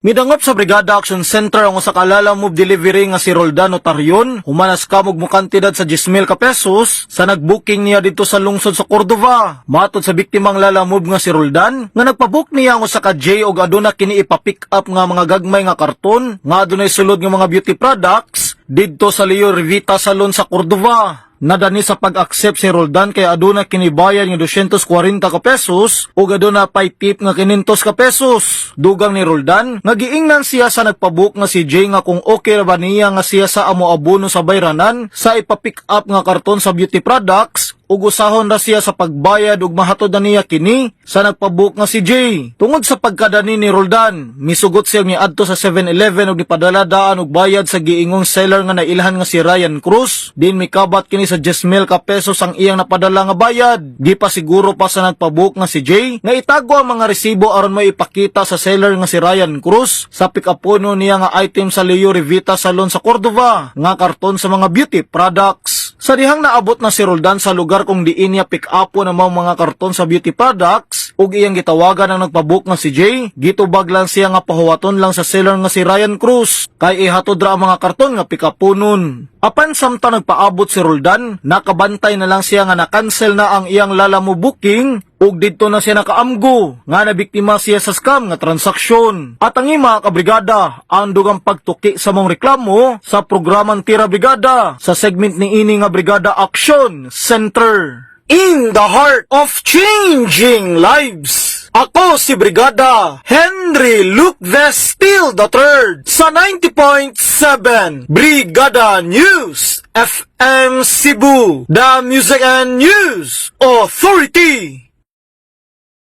Midangop sa Brigada Action Center ang usa ka lalamove delivery nga si Roldan Otarion, humanas kamog mo kantidad sa 10,000 ka pesos sa nagbooking niya dito sa lungsod sa Cordova. Matod sa biktimang lalamove nga si Roldan, nga nagpabook niya ang usa ka J og aduna kini ipa-pick up nga mga gagmay nga karton nga adunay sulod nga mga beauty products didto sa Leo Rivita Salon sa Cordova. Nadani sa pag-accept si Roldan kay aduna kinibayad nga 240 ka pesos ug aduna pay tip nga 500 ka pesos. Dugang ni Roldan nga giingnan siya sa nagpabook nga si Jay nga kung okay ra ba niya nga siya sa amo abono sa bayranan sa ipa-pick up nga karton sa beauty products ug usahon ra siya sa pagbayad ug mahatod na niya kini sa nagpabook nga si Jay. Tungod sa pagkadani ni Roldan, misugot siya miadto sa 7-Eleven ug nipadala daan og bayad sa giingong seller nga nailhan nga si Ryan Cruz. Din mikabat kini sa 10,000 ka pesos ang iyang napadala nga bayad. Di pa siguro pa sa nagpabook nga si Jay nga itago ang mga resibo aron mo ipakita sa seller nga si Ryan Cruz sa pick-upono niya nga item sa Leo Rivita Salon sa Cordova nga karton sa mga beauty products. Sa dihang naabot na si Roldan sa lugar kung diin niya pick-upon ang mga karton sa beauty products ug iyang gitawagan ang nagpabook nga si Jay, gitubag lang siya nga pahuwaton lang sa seller nga si Ryan Cruz kay ihatod ra ang mga karton nga pick-uponon. Apan samtang nagpaabot si Roldan, nakabantay na lang siya nga na-cancel na ang iyang lalamo booking ug didto na siya nakaamgo nga nabiktima siya sa scam nga transaksyon. At ang mga kabrigada, ang dugang pagtuki sa mong reklamo sa programang Tira Brigada sa segment ni ini nga Brigada Action Center. In the heart of changing lives, ako si Brigada Henry Luke Vestil III sa 90.7 Brigada News FM Cebu, the Music and News Authority.